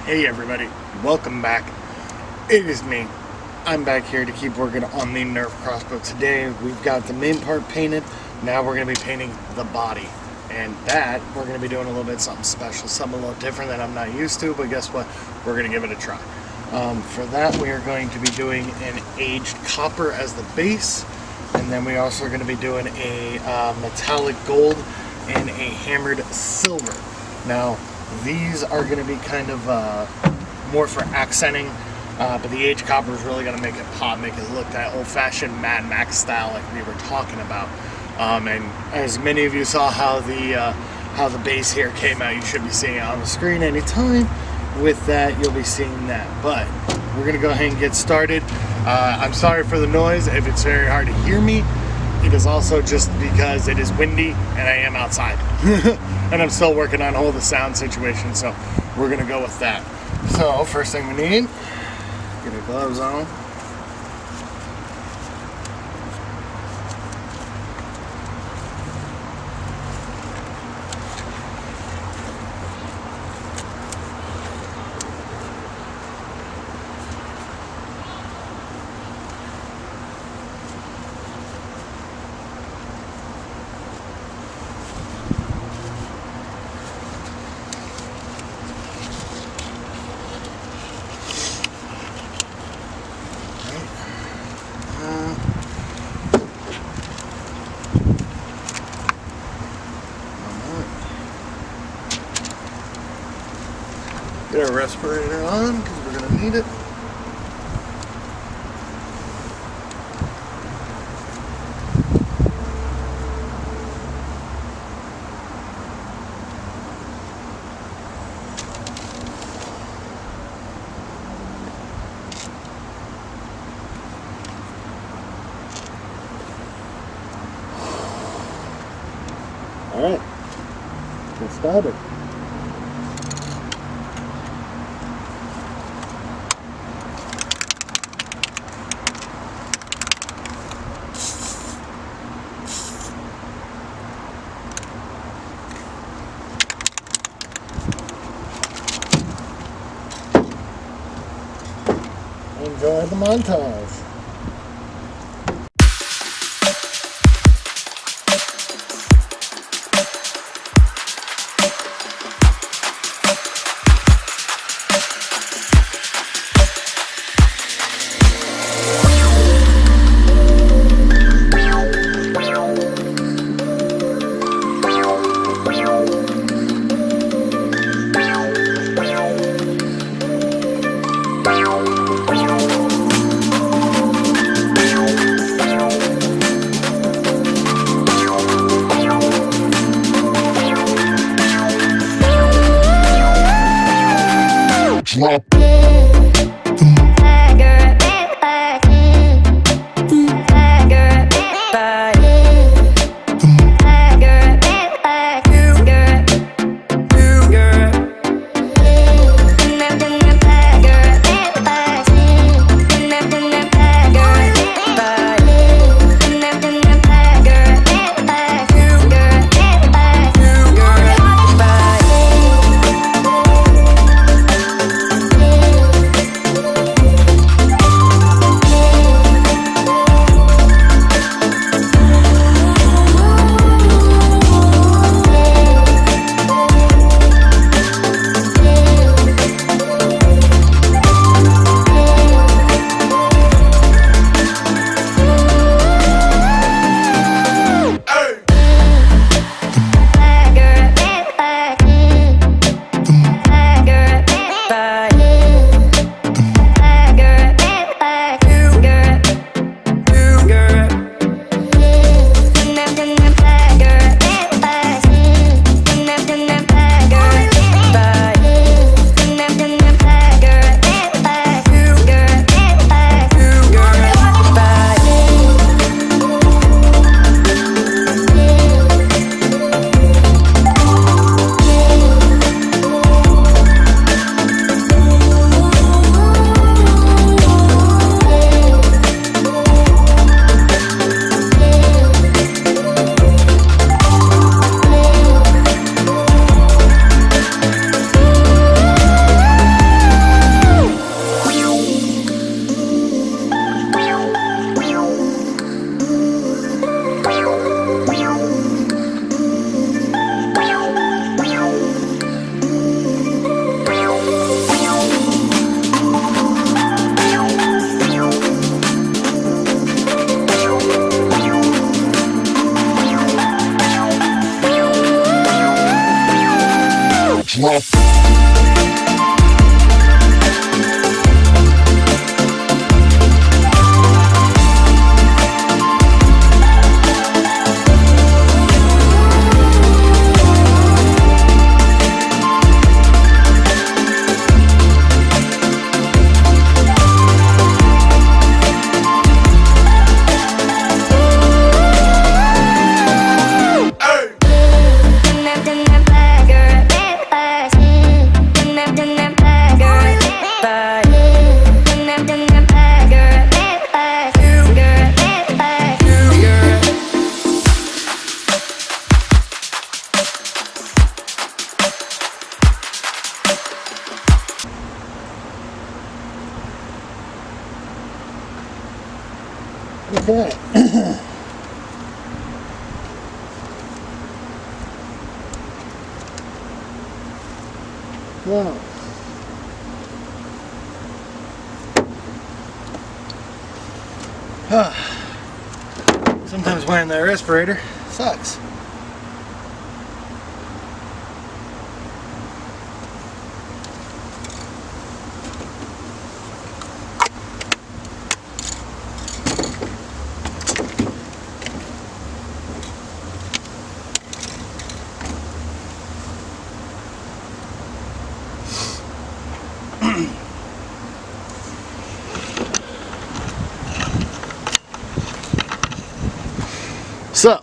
Hey everybody, welcome back. It is me. I'm back here to keep working on the Nerf crossbow. Today we've got the main part painted. Now we're going to be painting the body. And that, we're going to be doing a little bit something special, something a little different that I'm not used to, but guess what? We're going to give it a try. For that we are going to be doing an aged copper as the base. And then we also are going to be doing a metallic gold and a hammered silver. Now, these are going to be kind of more for accenting, but the aged copper is really going to make it pop, make it look that old-fashioned Mad Max style like we were talking about. And as many of you saw how the base here came out, you should be seeing it on the screen anytime. With that, you'll be seeing that. But we're going to go ahead and get started. I'm sorry for the noise if it's very hard to hear me. It is also just because it is windy and I am outside. And I'm still working on all the sound situation, so we're gonna go with that. So first thing we need, get our gloves on. Get our respirator on because we're going to need it. All right, get started. Enjoy the montage. Okay. Wow. Sometimes wearing that respirator sucks. So,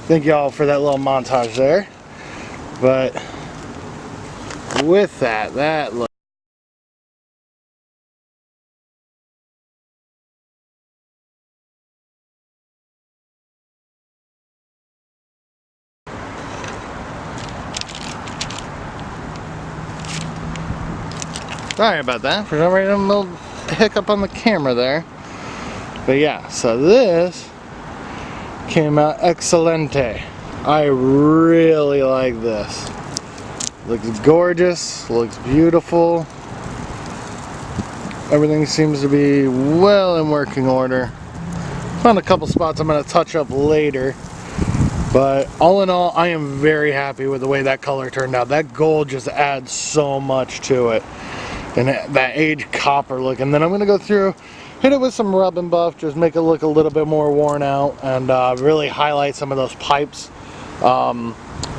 thank you all for that little montage there. But with that look. Sorry about that. For some reason, a little hiccup on the camera there. But yeah, so this came out excelente. I really like this. Looks gorgeous, looks beautiful. Everything seems to be well in working order. Found a couple spots I'm going to touch up later. But all in all, I am very happy with the way that color turned out. That gold just adds so much to it. And that aged copper look. And then I'm going to go through, hit it with some rub and buff, just make it look a little bit more worn out, and really highlight some of those pipes,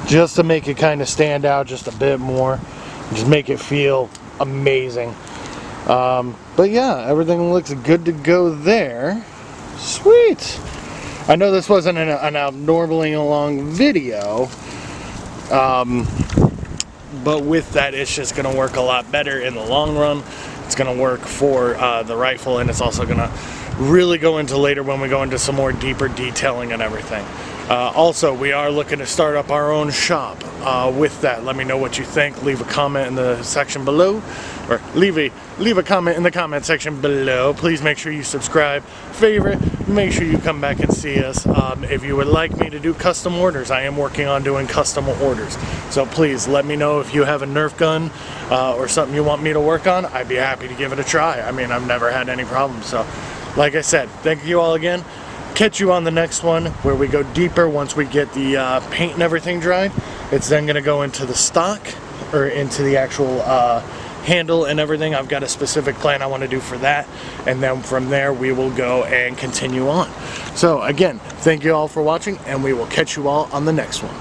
just to make it kind of stand out just a bit more, just make it feel amazing. But yeah, everything looks good to go there. Sweet. I know this wasn't an abnormally long video, but with that, it's just going to work a lot better in the long run. It's going to work for the rifle, and it's also going to really go into later when we go into some more deeper detailing and everything. Also, we are looking to start up our own shop. With that, let me know what you think. Leave a comment in the section below, or leave a comment in the comment section below. Please make sure you subscribe, favorite, make sure you come back and see us. If you would like me to do custom orders, I am working on doing custom orders. So please let me know if you have a Nerf gun or something you want me to work on. I'd be happy to give it a try. I mean, I've never had any problems. So like I said, thank you all again. Catch you on the next one where we go deeper once we get the paint and everything dried. It's then going to go into the stock, or into the actual handle and everything. I've got a specific plan I want to do for that, and then from there we will go and continue on. So again, thank you all for watching, and we will catch you all on the next one.